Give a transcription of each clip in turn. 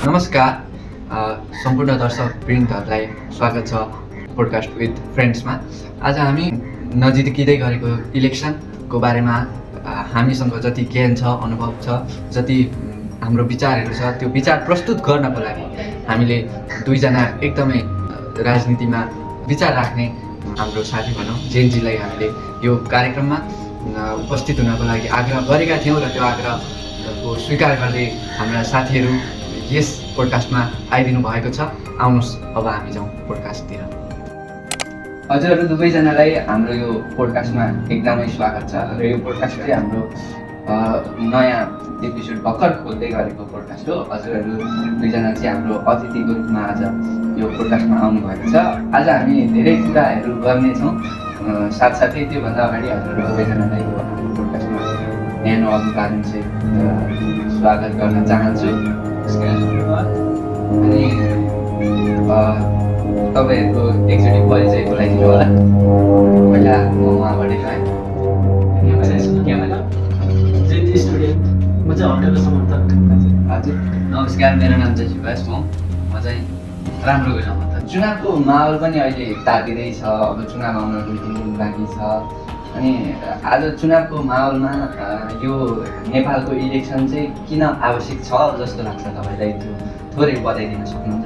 नमस्कार सम्पूर्ण दर्शकवृन्दहरूलाई स्वागत छ पोडकास्ट विथ फ्रेन्ड्समा। आज हामी नजिकै गरेको इलेक्सनको बारेमा हामीसँग जति ज्ञान छ, अनुभव छ, जति हाम्रो विचारहरू छ, त्यो विचार प्रस्तुत गर्नको लागि हामीले दुईजना एकदमै राजनीतिमा विचार राख्ने हाम्रो साथी भनौँ जेनजीलाई हामीले यो कार्यक्रममा उपस्थित हुनको लागि आग्रह गरेका थियौँ र त्यो आग्रहको स्वीकार गर्दै हाम्रा साथीहरू यस पोडकास्टमा आइदिनु भएको छ। आउनुहोस् अब हामी जाउँ पोडकास्टतिर। हजुरहरू दुवैजनालाई हाम्रो यो पोडकास्टमा एकदमै स्वागत छ र यो पोडकास्ट चाहिँ हाम्रो नयाँ एपिसोड भर्खर खोल्दै गरेको पोडकास्ट हो। हजुरहरू दुईजना चाहिँ हाम्रो अतिथिको रूपमा आज यो पोडकास्टमा आउनुभएको छ। आज हामी धेरै कुराहरू गर्नेछौँ। साथसाथै त्योभन्दा अगाडि हजुरहरू दुवैजनालाई यो पोडकास्टमा न्यानो अभिवादन चाहिँ स्वागत गर्न चाहन्छु। अनि तपाईँहरूको एकचोटि परिचय बोलाइदिनु होला। पहिला म उहाँबाटै गएँ। हजुर नमस्कार, मेरो नाम चाहिँ सुभाष म चाहिँ राम्रो गइनँ। चुनावको माहौल पनि अहिले तातिँदैछ। अब चुनाव आउन 2 दिन बाँकी छ। अनि आज चुनावको माहौलमा यो नेपालको इलेक्सन चाहिँ किन आवश्यक छ जस्तो लाग्छ तपाईँलाई? त्यो थोरै बताइदिन सक्नुहुन्छ?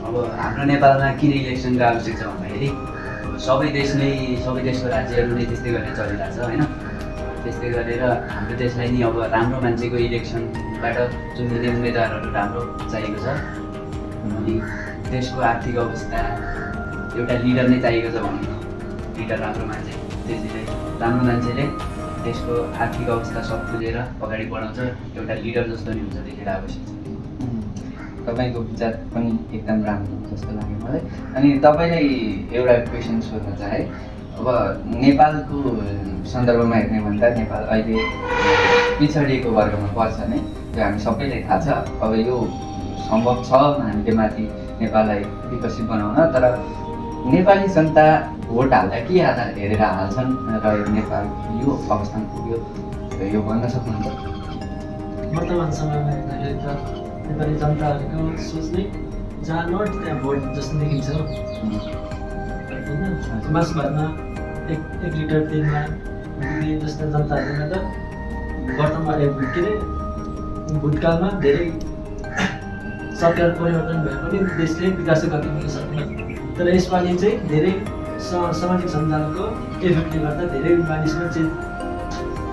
अब हाम्रो नेपालमा किन इलेक्सनको आवश्यक छ भन्दाखेरि सबै देशको राज्यहरू नै त्यस्तै गरेर चलिरहेछ होइन। त्यस्तै गरेर हाम्रो देशलाई नि अब राम्रो मान्छेको इलेक्सनबाट चुनिने उम्मेदवारहरू राम्रो चाहिएको छ। अनि देशको आर्थिक अवस्था एउटा लिडर नै चाहिएको छ भने लिडर राम्रो मान्छे, त्यसैले राम्रो मान्छेले देशको आर्थिक अवस्था सब बुझेर अगाडि बढाउँछ। एउटा लिडर जस्तो नि हुन्छ, त्यसैले आवश्यक छ। तपाईँको विचार पनि एकदम राम्रो जस्तो लाग्यो मलाई। अनि तपाईँलाई एउटा क्वेसन सोध्न चाहे। अब नेपालको सन्दर्भमा हेर्ने भन्दा नेपाल अहिले पिछडिएको वर्गमा पर्छ नै, त्यो हामी सबैलाई थाहा छ। अब यो सम्भव छ हामीले माथि नेपाललाई विकसित बनाउन, तर नेपाली जनता भोट हाल्दा के आधार हेरेर हाल्छन् र नेपाल यो अवस्थामा पुग्यो यो भन्न सक्नुहुन्छ? वर्तमान समयमा हेर्दाखेरि त नेपाली जनताहरूको सोच नै जहाँ नट त्यहाँ भोट जस्तो देखिन्छ होइन। समाजभरमा एक लिटर तेलमा दिने जस्ता जनताहरूमा त वर्तमान के अरे भूतकालमा धेरै सरकार परिवर्तन भए पनि देशले विकास गति दिन सक्दैन। तर यसपालि चाहिँ धेरै सामाजिक सञ्जालको इफेक्टले गर्दा धेरै मानिसमा चेन्ज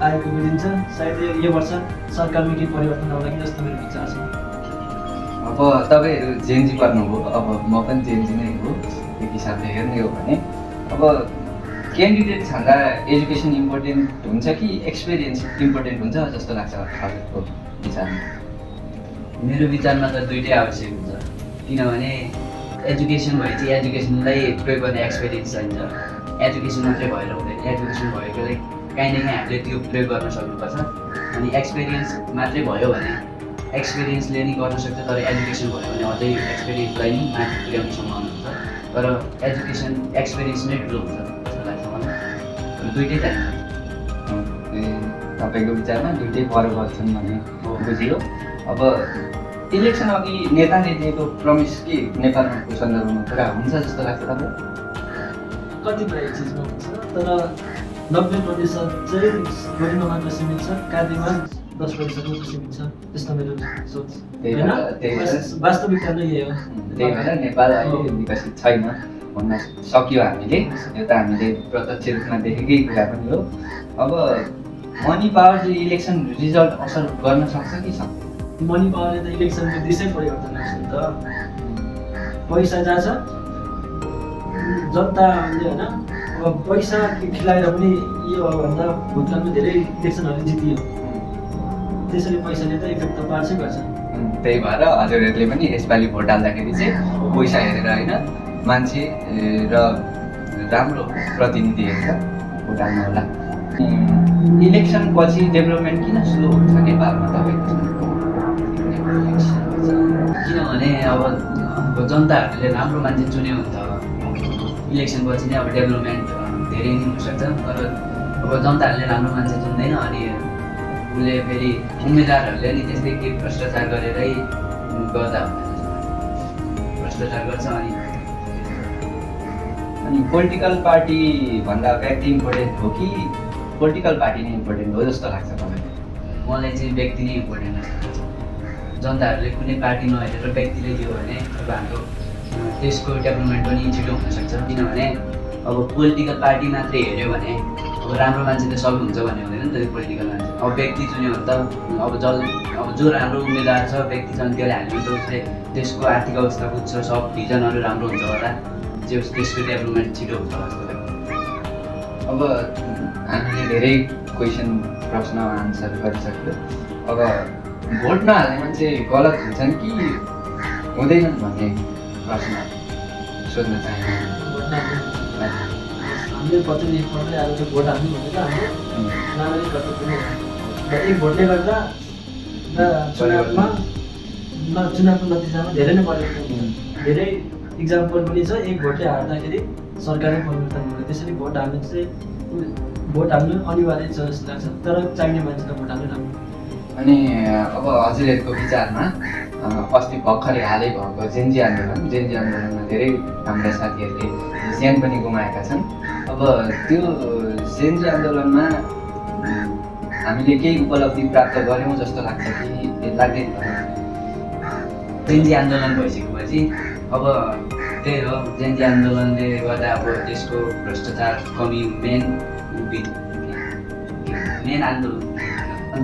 आएको बुझिन्छ। सायद यो वर्ष सरकारमा केही परिवर्तन आउला कि जस्तो मेरो विचार छ। अब तपाईँहरू जेनजी पर्नुभयो, अब म पनि जेनजी नै हो। एक हिसाबले हेर्ने हो भने अब क्यान्डिडेट छँदा एजुकेसन इम्पोर्टेन्ट हुन्छ कि एक्सपिरियन्स इम्पोर्टेन्ट हुन्छ जस्तो लाग्छ हजुरको विचारमा? मेरो विचारमा त दुइटै आवश्यक हुन्छ। किनभने एजुकेसन भए चाहिँ एजुकेसनलाई प्रयोग गर्ने एक्सपिरियन्स चाहिन्छ। एजुकेसन मात्रै भएर हुँदैन, एजुकेसन भएकोले काहीँ न काहीँ हामीले त्यो प्रयोग गर्न सक्नुपर्छ। अनि एक्सपिरियन्स मात्रै भयो भने एक्सपिरियन्सले नि गर्न सक्छ, तर एजुकेसन भयो भने अझै एक्सपिरियन्सलाई नि माथि पुर्याउने सम्भावना हुन्छ। तर एजुकेसन एक्सपिरियन्स नै ठुलो हुन्छ जस्तो लाग्छ मलाई। दुइटै चाहिन्छ। तपाईँको विचारमा दुइटै बराबर छन् भन्ने बुझियो। अब इलेक्सन अघि नेताले दिएको प्रमिस के नेपालको सन्दर्भमा पुरा हुन्छ जस्तो लाग्छ तपाईँलाई? कतिपय चिजमा हुन्छ, तर 90% चाहिँ गरिमा मात्र सीमित छ, कार्यमा 10% मात्र सीमित छ, त्यस्तो मेरो सोच होइन। वास्तविकता नै यही हो। त्यही भएर नेपाल अहिले विकसित छैन भन्न सक्यो हामीले। यो त हामीले प्रत्यक्ष रूपमा देखेकै कुरा पनि हो। अब मनी पावरले इलेक्सन रिजल्ट असर गर्न सक्छ कि सक्दैन? मनी पावरले त इलेक्सनको दिशै परिवर्तन गर्छ नि त। पैसा जहाँ छ जनताले होइन, अब पैसा खिलाएर पनि यो भन्दा भूतकालमा धेरै इलेक्सनहरू जितियो। त्यसरी पैसाले त इफेक्ट त पार्छै गर्छ। त्यही भएर हजुरहरूले पनि यसपालि भोट हाल्दाखेरि चाहिँ पैसा हेरेर होइन, मान्छे र राम्रो प्रतिनिधि हेरेर भोट हाल्नु होला। इलेक्सन पछि डेभलपमेन्ट किन स्लो हुन्छ नेपालमा तपाईँको? किनभने अब जनताहरूले राम्रो मान्छे चुन्यो भने त इलेक्सन पछि नै अब डेभलपमेन्ट धेरै नै हुनसक्छ। तर अब जनताहरूले राम्रो मान्छे चुन्दैन, अनि उसले फेरि उम्मेदवारहरूले नि त्यस्तै के भ्रष्टाचार गरेरै गर्दा भ्रष्टाचार गर्छ। अनि पोलिटिकल पार्टी भन्दा व्यक्ति इम्पोर्टेन्ट हो कि पोलिटिकल पार्टी नै इम्पोर्टेन्ट हो जस्तो लाग्छ तपाईँलाई? मलाई चाहिँ व्यक्ति नै इम्पोर्टेन्ट लाग्छ। जनताहरूले कुनै पार्टी नहेरेर व्यक्तिले दियो भने अब हाम्रो देशको डेभलपमेन्ट पनि छिटो हुनसक्छ। किनभने अब पोलिटिकल पार्टी मात्रै हेऱ्यो भने अब राम्रो मान्छे त सबै हुन्छ भन्ने हुँदैन नि त। त्यो पोलिटिकल मान्छे अब व्यक्ति चुन्यो भने त अब जो राम्रो उम्मेदवार छ व्यक्ति छन् त्यसले हाल्यो भने त उसले देशको आर्थिक अवस्था बुझ्छ, सब भिजनहरू राम्रो हुन्छ होला, जे होस् देशको डेभलपमेन्ट छिटो हुन्छ जस्तो लाग्छ। अब हामीले धेरै प्रश्न आन्सर गरिसक्यो। अब भोट नहाल्ने मान्छे गलत हुन्छन् कि हुँदैनन् भन्ने प्रश्न सोध्न चाहन्छु। हामीले प्रतिनिधि पढ्दै आएको चाहिँ भोट हाल्नु भनेर हाम्रो नागरिक कर्तव्य हो। र एक भोटले गर्दा चुनावको नतिजामा धेरै नै परिवर्तन हुन्छ। धेरै इक्जाम्पल पनि छ, एक भोटले हार्दाखेरि सरकारै परिवर्तन भयो। त्यसरी भोट हाल्नु अनिवार्य छ जस्तो लाग्छ, तर चाहिने मान्छेलाई भोट हाल्नु राम्रो। अनि अब हजुरहरूको विचारमा अस्ति भर्खरै हालै भएको जेन्जी आन्दोलनमा धेरै हाम्रा साथीहरूले ज्यान पनि गुमाएका छन्। अब त्यो जेन्जी आन्दोलनमा हामीले केही उपलब्धि प्राप्त गऱ्यौँ जस्तो लाग्छ कि लाग्दैन? जेन्जी आन्दोलन भइसकेपछि अब त्यही हो, जेन्जी आन्दोलनले गर्दा अब देशको भ्रष्टाचार कमी मेन आन्दोलन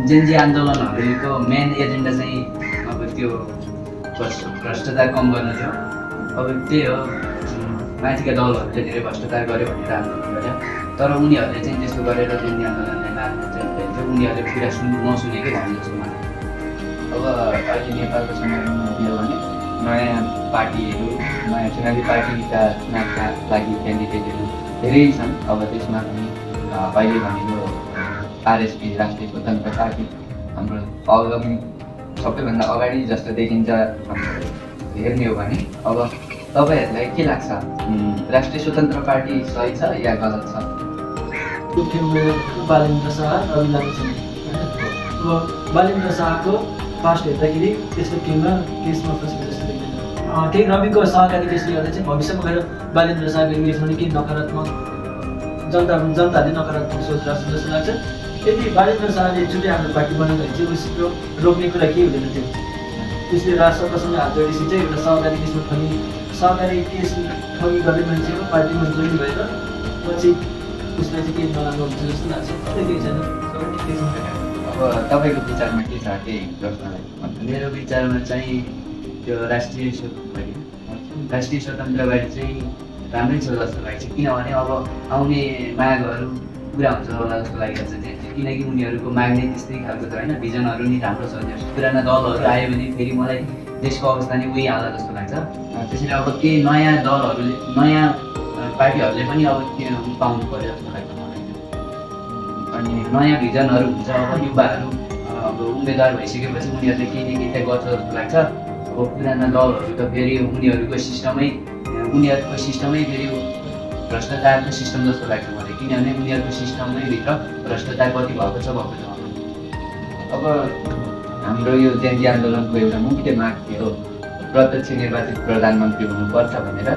जेन्जी आन्दोलनहरूको मेन एजेन्डा चाहिँ अब त्यो भ्रष्टाचार कम गर्नु थियो। अब त्यही हो, माथिका दलहरूले धेरै भ्रष्टाचार गर्यो भनेर आन्दोलन गर्यो, तर उनीहरूले चाहिँ त्यस्तो गरेर जेन्जी आन्दोलनलाई मार्नु चाहिँ उनीहरूले कुरा नसुनेकै भन्ने जस्तो लाग्छ। अब अहिले नेपालको सन्दर्भमा हेऱ्यो भने नयाँ पार्टीहरू, नयाँ चुनावी पार्टीका चुनावका लागि क्यान्डिडेटहरू धेरै छन्। अब त्यसमा पनि अहिले भनेको आरएसपी राष्ट्रिय स्वतन्त्र पार्टी हाम्रो अगाडि सबैभन्दा अगाडि जस्तो देखिन्छ हेर्ने हो भने। अब तपाईँहरूलाई के लाग्छ, राष्ट्रिय स्वतन्त्र पार्टी सही छ या गलत छ? बालेन्द्र शाह, रवि लामिछाने। अब बालेन्द्र शाहको पास्ट हेर्दाखेरि त्यस्तो केसमा फसेको जस्तो देख्दैन। त्यही रविको सहकारी केसले गर्दा चाहिँ भविष्यमा गएर बालेन्द्र शाहको केसमा पनि केही नकारात्मक जनताले नकारात्मक सोच राख्छ जस्तो लाग्छ। यदि बालेन्द्र शाहले छुट्टै आफ्नो पार्टी बनाउँदा चाहिँ उसको रोक्ने कुरा केही हुँदैन थियो। त्यसले राष्ट्रसँग हात जोडेपछि चाहिँ एउटा सहकारी केस ठगी गर्ने मान्छेको पार्टीमा जोइन भएर पछि उसलाई चाहिँ केही नराम्रो हुन्छ जस्तो लाग्छ। केही छैन, सबै ठिकै छ। अब तपाईँको विचारमा के छ केही प्रश्नलाई? मेरो विचारमा चाहिँ त्यो राष्ट्रिय स्वतन्त्र पार्टी चाहिँ राम्रै छ जस्तो लाग्छ। किनभने अब आउने मागहरू पुरा हुन्छ होला जस्तो लागिरहेको छ त्यहाँ, किनकि उनीहरूको माग नै त्यस्तै खालको छ होइन, भिजनहरू नि राम्रो छ। पुराना दलहरू आयो भने फेरि मलाई देशको अवस्था नै उही आला जस्तो लाग्छ। त्यसैले अब केही नयाँ दलहरूले, नयाँ पार्टीहरूले पनि अब त्यो पाउनु पऱ्यो जस्तो लाग्छ मलाई। अनि नयाँ भिजनहरू हुन्छ। अब युवाहरू अब उम्मेदवार भइसकेपछि उनीहरूले केही न केही गर्छ जस्तो लाग्छ। अब पुराना दलहरू त फेरि उनीहरूको सिस्टमै फेरि भ्रष्टाचारको सिस्टम जस्तो लाग्छ मलाई। किनभने उनीहरूको सिस्टमै भित्र भ्रष्टाचार कति भएको छ। अब हाम्रो यो जेन्जी आन्दोलनको एउटा मुख्य माग थियो प्रत्यक्ष निर्वाचित प्रधानमन्त्री हुनुपर्छ भनेर।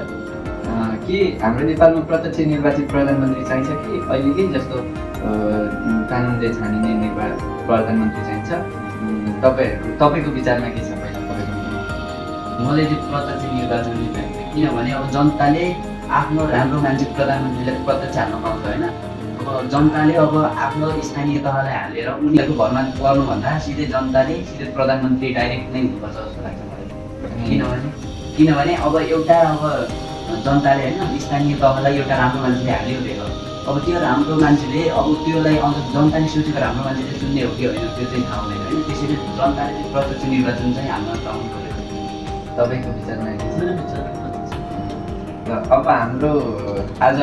के हाम्रो नेपालमा प्रत्यक्ष निर्वाचित प्रधानमन्त्री चाहिन्छ कि अहिलेकै जस्तो कानुनले छानिने प्रधानमन्त्री चाहिन्छ? तपाईँको विचारमा के छ? पहिला मलाई चाहिँ प्रत्यक्ष निर्वाचन नै चाहिन्छ। किनभने अब जनताले आफ्नो राम्रो मान्छे प्रधानमन्त्रीलाई प्रत्यक्ष हाल्न पाउँछ होइन। अब जनताले अब आफ्नो स्थानीय तहलाई हालेर उनीहरूको घरमा गर्नुभन्दा सिधै जनताले सिधै प्रधानमन्त्री डाइरेक्ट नै हुनुपर्छ जस्तो लाग्छ मलाई। किनभने अब एउटा जनताले होइन स्थानीय तहलाई एउटा राम्रो मान्छेले हाल्यो दिएको, अब त्यो राम्रो मान्छेले अब त्योलाई अझ जनताले सोचेको राम्रो मान्छेले चुन्ने हो कि होइन त्यो चाहिँ थाहा हुँदैन होइन। त्यसैले जनताले चाहिँ प्रत्यक्ष निर्वाचन चाहिँ हाल्न पाउनु पऱ्यो। तपाईँको विचारमा अब हाम्रो आज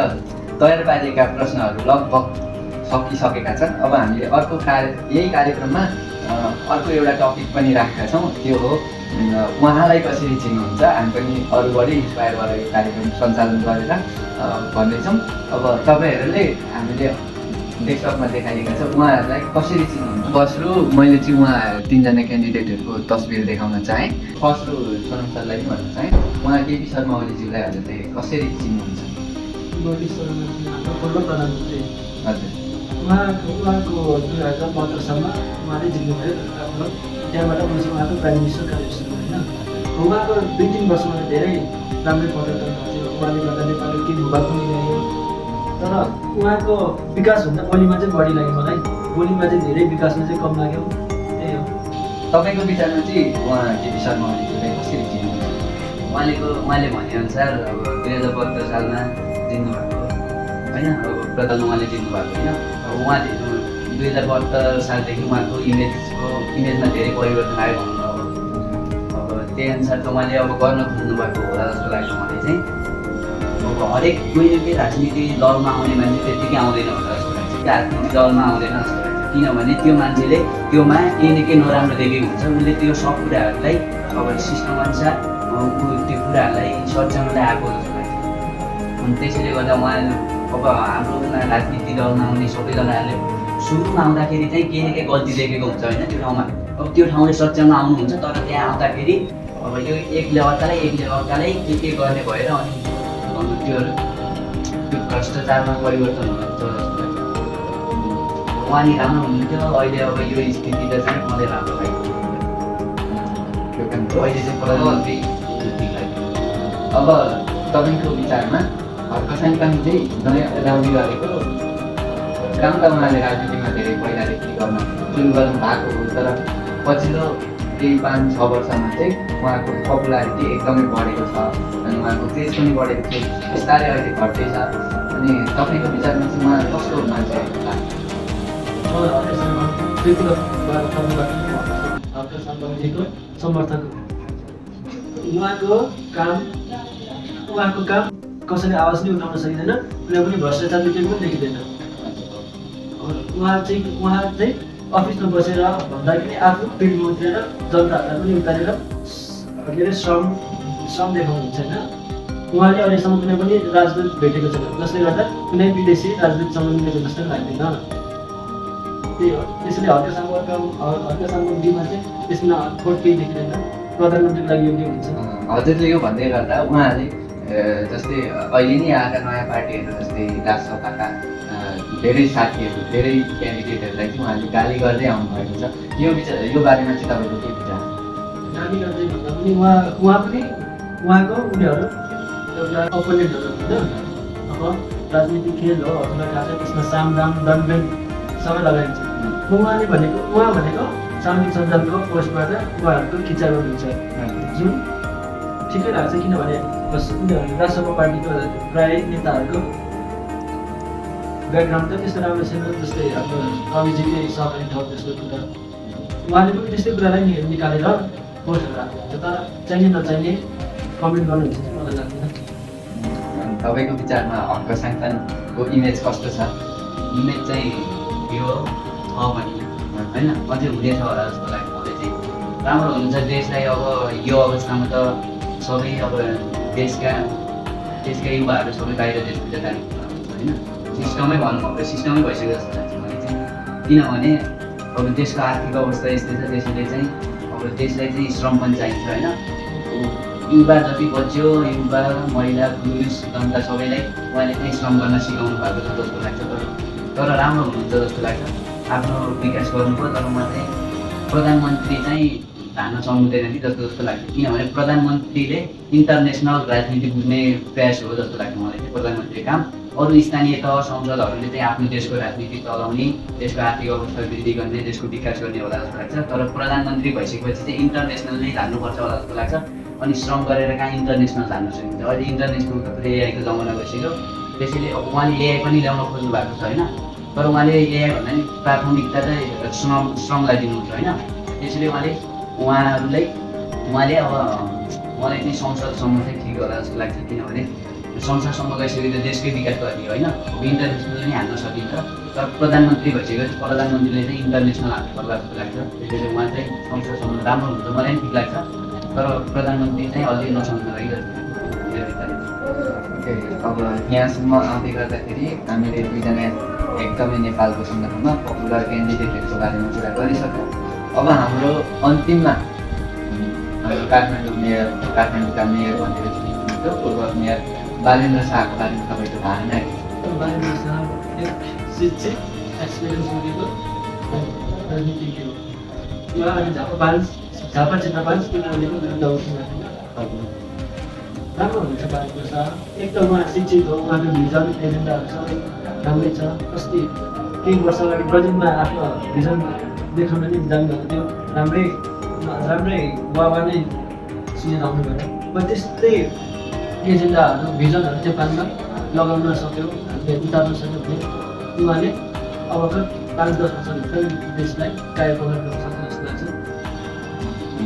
तयार पारिएका प्रश्नहरू लगभग सकिसकेका छन्। अब हामीले यही कार्यक्रममा अर्को एउटा टपिक पनि राखेका छौँ, त्यो हो उहाँलाई कसरी चिन्नुहुन्छ। हामी पनि अरूबाटै इन्सपायर गरेर कार्यक्रम सञ्चालन गरेर भन्दैछौँ। अब तपाईँहरूले हामीले डेस्कटपमा देखाइएका छ उहाँहरूलाई कसरी चिन्नुहुन्छ फर्स्ट मैले चाहिँ उहाँ 3जना क्यान्डिडेटहरूको तस्बिर देखाउन चाहेँ। फर्स्ट सोनम सरलाई पनि भन्न चाहेँ, उहाँ केपी शर्मा ओलीज्यूलाई हजुरले कसरी चिन्नुहुन्छ? केपी शर्मा हाम्रो पूर्व प्रधानमन्त्री। हजुर। उहाँको 2072 सालमा उहाँले जित्नुभयो, त्यहाँबाट उहाँसँग उहाँको प्राइम मिनिस्टर कार्यस्थल होइन। उहाँको 2-3 वर्षमा धेरै राम्रै परिवर्तन भयो। उहाँले गर्दा नेपालको केही भूभाग पनि ल्यायो, तर उहाँको विकासभन्दा ओलीमा चाहिँ बढी लाग्यो मलाई। ओलीमा चाहिँ धेरै विकासमा चाहिँ कम लाग्यो, त्यही हो। तपाईँको विचारमा चाहिँ उहाँ केपी शर्मा ओलीज्यूलाई कसरी चिन्नुहुन्छ? उहाँले भनेअनुसार अब 2072 सालमा जित्नुभएको होइन, अब प्रधान उहाँले जित्नुभएको होइन। अब उहाँले 2072 सालदेखि उहाँको इमेजमा धेरै परिवर्तन आयो भन्नु अब त्यही अनुसार त उहाँले अब गर्न खोज्नुभएको होला जस्तो लाग्छ मलाई चाहिँ। अब हरेक कुनै न केही राजनीति दलमा आउने मान्छे त्यत्तिकै आउँदैन होला जस्तो लाग्छ, त्यो राजनीति दलमा आउँदैन जस्तो लाग्छ। किनभने त्यो मान्छेले त्योमा केही न केही नराम्रो देखेको हुन्छ, उसले त्यो सब कुराहरूलाई अब सिस्टम अनुसार त्यो कुराहरूलाई सच्याउनलाई आएको जस्तो लाग्छ। अनि त्यसैले गर्दा उहाँ अब हाम्रो राजनीति दलमा आउने सबैजनाहरूले सुरुमा आउँदाखेरि चाहिँ केही न केही गल्ती देखेको हुन्छ होइन त्यो ठाउँमा। अब त्यो ठाउँले सच्याउन आउनुहुन्छ, तर त्यहाँ आउँदाखेरि अब यो एकले अर्कालाई के गर्ने भएर अनि त्यो भ्रष्टाचारमा परिवर्तन हुन्छ जस्तो लाग्छ। उहाँले राम्रो हुनुहुन्थ्यो, अहिले अब यो स्थितिले चाहिँ मलाई राम्रो लाग्यो। अहिले चाहिँ प्रधानमन्त्री ठिक लाग्यो। अब तपाईँको विचारमा हर्क साङपाङ चाहिँ गाउँले गरेको काम त उहाँले राजनीतिमा धेरै पहिलादेखि सुरु गर्नु भएको हो, तर पछिल्लो केही 5-6 वर्षमा चाहिँ उहाँको पपुलारिटी एकदमै बढेको छ अनि उहाँको क्रेज पनि बढेको थियो, बिस्तारै अहिले घट्दैछ। अनि तपाईँको विचारमा चाहिँ उहाँ कस्तो मान्छे लाग्छ? हर्कसाङपाङजीको समर्थक। उहाँको काम कसैले आवाज नै उठाउन सकिँदैन, कुनै पनि भ्रष्टाचार केही पनि देखिँदैन। उहाँ चाहिँ अफिसमा बसेर भन्दाखेरि आफू फिल्डमा उत्रेर जनताहरूलाई पनि उतारेर के अरे श्रम देखाउनुहुन्छ होइन। उहाँले अहिलेसम्म कुनै पनि राजदूत भेटेको छैन, जसले गर्दा कुनै विदेशी राजदूतसँग मिलेको जस्तो लाग्दैन। त्यही हो, त्यसैले हर्कसाङपाङजीमा चाहिँ त्यसमा खोट केही देखिँदैन, प्रधानमन्त्रीको लागि योग्य हुन्छ। हजुरले यो भन्दै गर्दा उहाँले जस्तै अहिले नै आएका नयाँ पार्टीहरू जस्तै राजसभाका धेरै साथीहरू, धेरै क्यान्डिडेटहरूलाई चाहिँ उहाँले गाली गर्दै आउनुभएको छ। यो बारेमा चाहिँ तपाईँको के विचार? गाली गर्दै भन्दा पनि उहाँको उनीहरू एउटा अपोनेन्टहरू होइन। अब राजनीतिक खेल हो, हजुरलाई थाहा छ, त्यसमा साम दाम दण्डबेन सबै लगाइन्छ। उहाँ भनेको सामाजिक सञ्जालको पोस्टबाट उहाँहरूको खिचा गर्नुहुन्छ, जुन ठिकै लाग्छ। किनभने उनीहरू राष्ट्रको पार्टीको प्राय नेताहरूको ब्याकग्राउन्ड त त्यस्तो राम्रो छैन, जस्तै हाम्रो रविजीकै सहकारी ठाउँ त्यस्तो कुरा। उहाँले पनि त्यस्तै कुरालाई निकालेर पोस्टहरू राख्नुहुन्छ, तर चाहिने नचाहिने कमेन्ट गर्नुहुन्छ चाहिँ मलाई लाग्दैन। तपाईँको विचारमा हर्क साङपाङको इमेज कस्तो छ? इमेज चाहिँ यो छ भने होइन, अझै हुनेछ होला जस्तो लाग्छ मलाई चाहिँ। राम्रो हुन्छ देशलाई। अब यो अवस्थामा त सबै अब देशका युवाहरू सबै बाहिर देशतिर जाने होइन, सिस्टमै भइसक्यो जस्तो लाग्छ मलाई चाहिँ। किनभने अब देशको आर्थिक अवस्था यस्तै छ, त्यसैले चाहिँ अब देशलाई चाहिँ श्रम पनि चाहिन्छ होइन। युवा जति बच्यो, युवा महिला पुरुष जनता सबैलाई उहाँले चाहिँ श्रम गर्न सिकाउनु भएको छ जस्तो लाग्छ। तर राम्रो हुनुहुन्छ जस्तो लाग्छ, आफ्नो विकास गर्नुभयो। तर उहाँ चाहिँ प्रधानमन्त्री चाहिँ धान्न सक्नुहुँदैन कि जस्तो लाग्छ। किनभने प्रधानमन्त्रीले इन्टरनेसनल राजनीति बुझ्ने प्रयास हो जस्तो लाग्छ मलाई चाहिँ प्रधानमन्त्रीको काम। अरू स्थानीय तह संसदहरूले चाहिँ आफ्नो देशको राजनीति चलाउने, देशको आर्थिक अवस्था वृद्धि गर्ने, देशको विकास गर्ने होला जस्तो लाग्छ। तर प्रधानमन्त्री भइसकेपछि चाहिँ इन्टरनेसनल नै धान्नुपर्छ होला जस्तो लाग्छ। अनि श्रम गरेर कहाँ इन्टरनेसनल धान्न सकिन्छ? अहिले इन्टरनेसनल एआईको जमाना गइसक्यो, त्यसैले अब उहाँले एआई पनि ल्याउन खोज्नु भएको छ होइन। तर उहाँले एआई भन्दा नि प्राथमिकता चाहिँ श्रमलाई दिनुहुन्छ होइन। त्यसैले उहाँले अब मलाई चाहिँ संसदसम्म चाहिँ ठिक होला जस्तो लाग्छ। किनभने संसदसम्म गइसकेपछि देशकै विकास गर्ने होइन, अब इन्टरनेसनल नै हान्न सकिन्छ। तर प्रधानमन्त्री भइसकेपछि प्रधानमन्त्रीले चाहिँ इन्टरनेसनल हान्नु पर्ला जस्तो लाग्छ। त्यसैले उहाँ चाहिँ संसदसम्म राम्रो हुन्छ, मलाई पनि ठिक लाग्छ। तर प्रधानमन्त्री चाहिँ अलि नसक्नु लागि अब यहाँसम्म आउँदै गर्दाखेरि हामीले 2जना एकदमै नेपालको सन्दर्भमा पपुलर क्यान्डिडेटहरूको बारेमा कुरा गरिसक्यौँ। अब हाम्रो अन्तिममा हाम्रो काठमाडौँका मेयर भनेर चिनिन्छ पूर्व मेयर बालेन्द्र शाहको बारेमा तपाईँको धारणा के? बालेन्द्र शाह एक शिक्षित एक्सपिरियन्स बोकेको राजनीतिज्ञ हो। उहाँले झापा क्षेत्र 5 किनभनेको विरुद्ध राम्रो हुन्छ बालेन्द्र शाह। एक त उहाँ शिक्षित हो, उहाँको भिजन एजेन्डाहरू सबै राम्रै छ। अस्ति केही वर्ष अगाडि ब्राजिलमा आफ्नो भिजन देखाउन नि जानुभएको थियो, राम्रै बाबा नै सुनेर आउनुभयो। त्यस्तै एजेन्डाहरू भिजनहरू नेपालमा लगाउन सक्यो, हामीले उतार्न सक्यो भने उहाँले अबको 5-10 वर्षभित्र देशलाई कायापलट गर्न सक्छ जस्तो लाग्छ।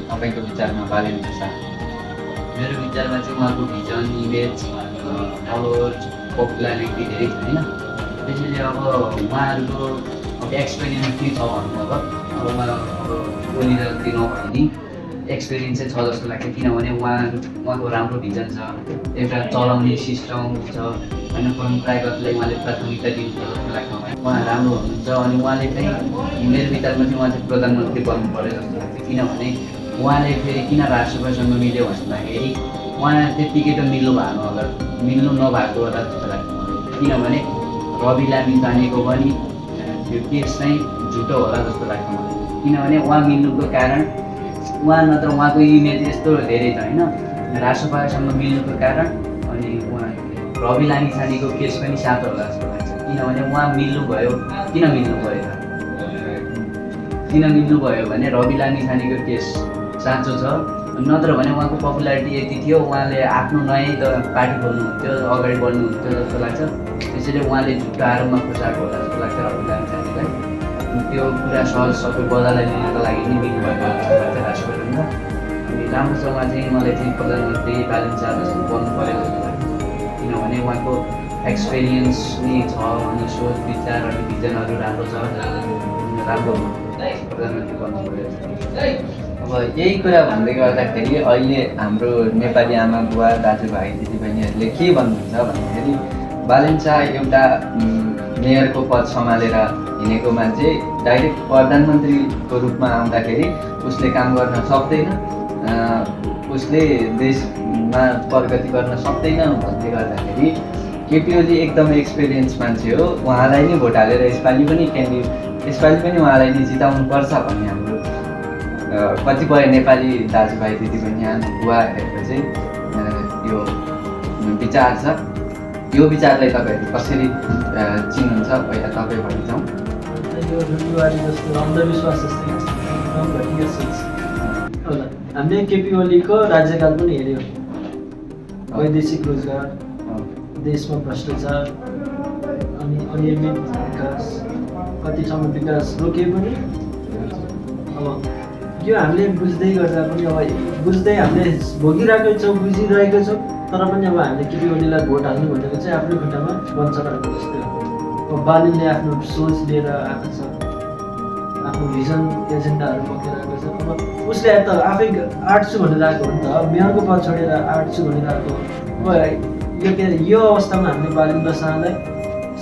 तपाईँको विचारमा बालेन्द्र शाह? मेरो विचारमा चाहिँ उहाँको भिजन, इमेज, अब पपुलारिटी धेरै छ होइन। त्यसैले अब उहाँहरूको अब एक्सपिरियन्स के छ भन्नु अब बोलिरहँदै नभए नि एक्सपिरियन्स चाहिँ छ जस्तो लाग्छ। किनभने उहाँको राम्रो भिजन छ, एउटा चलाउने सिस्टम छ होइन, परम्परागतलाई उहाँले प्राथमिकता दिनुहुन्छ जस्तो लाग्छ मलाई। उहाँ राम्रो हुनुहुन्छ अनि उहाँले चाहिँ मेरो विचारमा चाहिँ उहाँ चाहिँ प्रधानमन्त्री बन्नु पऱ्यो जस्तो लाग्छ। किनभने उहाँले फेरि किन राष्ट्रपतिसँग मिल्यो भन्दाखेरि उहाँ त्यत्तिकै त मिल्नु नभएको होला जस्तो लाग्छ मलाई। किनभने रवि लामी जानेको पनि त्यो केस चाहिँ झुटो होला जस्तो लाग्छ मलाई। किनभने उहाँ मिल्नुको कारण उहाँ नत्र उहाँको इमेज यस्तो धेरै छ होइन, राष्ट्रपतिसँग मिल्नुको कारण अनि उहाँ रवि लामी छानेको केस पनि सातो होला जस्तो लाग्छ। किनभने उहाँ मिल्नुभयो, किन मिल्नुभयो भने रवि लामी छानेको केस साँचो छ, नत्र भने उहाँको पपुलारिटी यति थियो, उहाँले आफ्नो नयाँ पार्टी खोल्नुहुन्थ्यो, अगाडि बढ्नुहुन्थ्यो जस्तो लाग्छ। त्यसैले उहाँले झुट्टो आरोपमा फसाएको होला जस्तो लाग्छ रवि लामी छानेलाई। त्यो कुरा सहज सबै बदलाई लिनको लागि नै मिल्नुभएको जस्तो लाग्छ राष्ट्रपतिमा। अनि राम्रोसँग चाहिँ मलाई चाहिँ प्रधानमन्त्री बालेन्द्र शाह जस्तो बन्नु पऱ्यो जस्तो लाग्छ। किनभने उहाँको एक्सपिरियन्स नै छ अनि सोच विचार अनि भिजनहरू राम्रो छ, राम्रो प्रधानमन्त्री बन्नु पऱ्यो। अब यही कुरा भन्दै गर्दाखेरि अहिले हाम्रो नेपाली आमा बुवा दाजुभाइ दिदीबहिनीहरूले के भन्नुहुन्छ भन्दाखेरि बालेन्द्र शाह एउटा मेयरको पद सम्हालेर हिँडेको मान्छे डाइरेक्ट प्रधानमन्त्रीको रूपमा आउँदाखेरि उसले काम गर्न सक्दैन, उसले देशमा प्रगति गर्न सक्दैन भन्दै गर्दाखेरि केपी ओली एकदमै एक्सपिरियन्स मान्छे हो, उहाँलाई नै भोट हालेर यसपालि पनि उहाँलाई नै जिताउनुपर्छ भन्ने हाम्रो कतिपय नेपाली दाजुभाइ दिदीबहिनी आमा बुवाहरूको चाहिँ यो विचार छ। यो विचारलाई तपाईँहरू कसरी चिन्नुहुन्छ? पहिला तपाईँ भनिजाउँ। यो रुडीवादी जस्तो अन्धविश्वास जस्तै एकदम घटिया सोच होला। हामीले केपी ओलीको राज्यकाल पनि हेऱ्यौँ, वैदेशिक रोजगार, देशमा भ्रष्टाचार अनि अनियमित विकास, कति ठाउँमा विकास रोके पनि। अब यो हामीले बुझ्दै गर्दा पनि बुझ्दै हामीले भोगिरहेकै छौँ, बुझिरहेकै छौँ, तर पनि अब हामीले केपी ओलीलाई भोट हाल्नु भनेको चाहिँ आफ्नो खुट्टामा बन्छ जस्तै हो। अब बालेन्द्रले आफ्नो सोच लिएर आएको छ, आफ्नो भिजन एजेन्डाहरू बोकेर आएको छ। अब उसले त आफै आँट्छु भनेर आएको हो नि त, मेयरको पद छोडेर आँट्छु भनेर आएको हो। अब यो अवस्थामा हामीले बालेन्द्र शाहलाई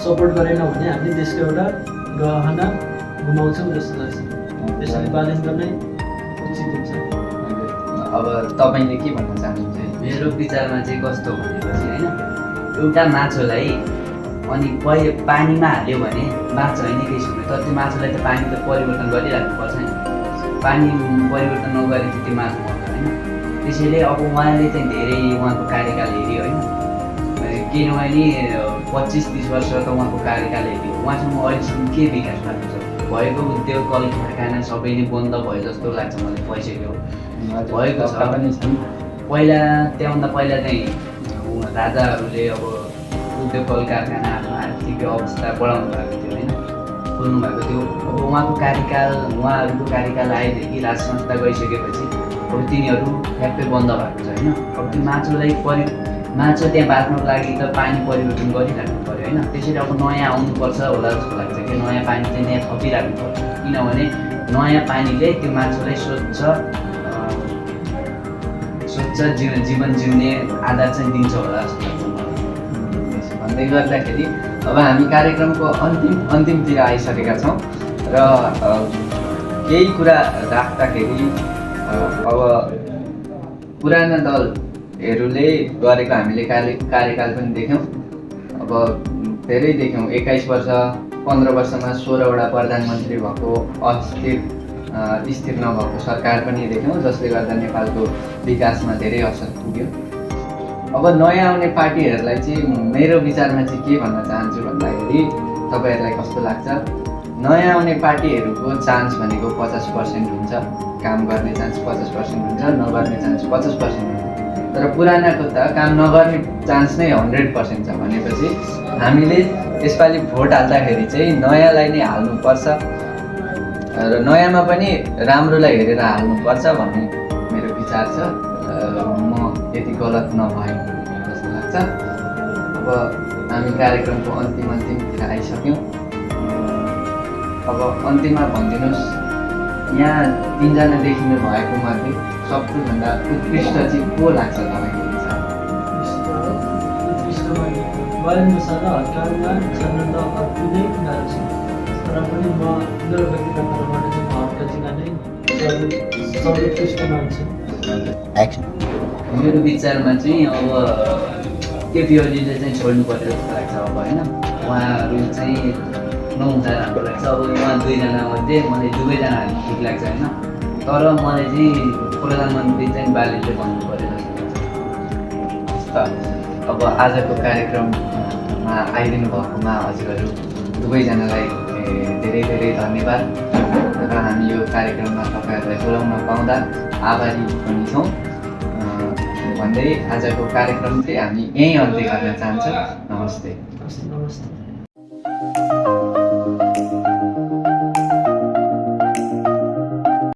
सपोर्ट गरेनौँ भने हामीले देशको एउटा गहना गुमाउँछौँ जस्तो लाग्छ। त्यसैले बालेन्द्र नै उचित हुन्छ। अब तपाईँले के भन्न चाहनुहुन्छ? मेरो विचारमा चाहिँ कस्तो भनेपछि होइन, एउटा माछोलाई अनि पानीमा हाल्यो भने बाँच्छ होइन केही समय, तर त्यो माछोलाई त पानी त परिवर्तन गरिराख्नुपर्छ नि, पानी परिवर्तन नगरेपछि त्यो माछो मर्छ होइन। त्यसैले अब उहाँले चाहिँ धेरै उहाँको कार्यकाल हेऱ्यो होइन, किनभने 25-30 वर्ष त उहाँको कार्यकाल हेऱ्यो, उहाँसँग अहिलेसम्म के विकास भएको छ? भएको उद्योग कल कारखाना सबै नै बन्द भयो जस्तो लाग्छ मलाई, भइसक्यो भएको छ पनि छन्। पहिला त्योभन्दा पहिला चाहिँ राजाहरूले अब उद्योग कल कारखाना आफ्नो आर्थिक अवस्था बढाउनु भएको थियो होइन, खोल्नु भएको थियो। अब उहाँहरूको कार्यकाल आएदेखि राज संस्था गइसकेपछि अब तिनीहरू ठ्याक्कै बन्द भएको छ होइन। अब त्यो माछो त्यहाँ बाँच्नको लागि त पानी परिवर्तन गरिराख्नु पऱ्यो होइन। त्यसरी अब नयाँ आउनुपर्छ होला जस्तो लाग्छ कि नयाँ पानी चाहिँ यहाँ थपिराख्नु पर्छ, किनभने नयाँ पानीले त्यो माछोलाई स्वच्छ जीवन जिउने आधार चाहिँ दिन्छ होला जस्तो लाग्छ मलाई। भन्दै गर्दाखेरि अब हामी कार्यक्रमको अन्तिमतिर आइसकेका छौँ र केही कुरा राख्दाखेरि अब पुराना दलहरूले गरेको हामीले कार्यकाल पनि देख्यौँ। अब धेरै देख्यौँ, 21 वर्ष 15 वर्षमा 16वटा प्रधानमन्त्री भएको स्थिर नभएको सरकार पनि देख्यौँ, जसले गर्दा नेपालको विकासमा धेरै असर पुग्यो। अब नयाँ आउने पार्टीहरूलाई चाहिँ मेरो विचारमा चाहिँ के भन्न चाहन्छु भन्दाखेरि तपाईँहरूलाई कस्तो लाग्छ? नयाँ आउने पार्टीहरूको चान्स भनेको 50% हुन्छ, काम गर्ने चान्स 50% हुन्छ, नगर्ने चान्स 50% हुन्छ। तर पुरानाको त काम नगर्ने चान्स नै 100% छ भनेपछि हामीले यसपालि भोट हाल्दाखेरि चाहिँ नयाँलाई नै हाल्नुपर्छ र नयाँमा पनि राम्रोलाई हेरेर हाल्नुपर्छ भन्ने मेरो विचार छ। म यति गलत नभए जस्तो लाग्छ। अब हामी कार्यक्रमको अन्तिमतिर आइसक्यौँ। अब अन्तिममा भनिदिनुहोस्, यहाँ 3जना देखिनु भएको मध्ये सबैभन्दा उत्कृष्ट चाहिँ को लाग्छ तपाईँको विचार? उत्कृष्टमा वायुमसाला हड्कामा छन् त अति नै गाह्रो छ। तर पनि म मेरो व्यक्तिगत तर्फबाट चाहिँ म हड्काजीलाई नै सर्वोत्कृष्ट मान्छु। मेरो विचारमा चाहिँ अब केपी ओलीले चाहिँ छोड्नु पर्यो जस्तो लाग्छ अब होइन। उहाँहरू चाहिँ नहुँदा राम्रो लाग्छ। अब उहाँ 2जना मध्ये मलाई दुवैजना ठिक लाग्छ होइन। तर मलाई चाहिँ प्रधानमन्त्री चाहिँ बालीले भन्नु पर्यो जस्तो लाग्छ। अब आजको कार्यक्रममा आइदिनु भएकोमा हजुरहरू दुवैजनालाई धेरै धेरै धन्यवाद र हामी यो कार्यक्रममा तपाईँहरूलाई बोलाउन पाउँदा आभारी पनि छौँ भन्दै आजको कार्यक्रम चाहिँ हामी यहीँ अन्त्य गर्न चाहन्छौँ। नमस्ते। नमस्ते।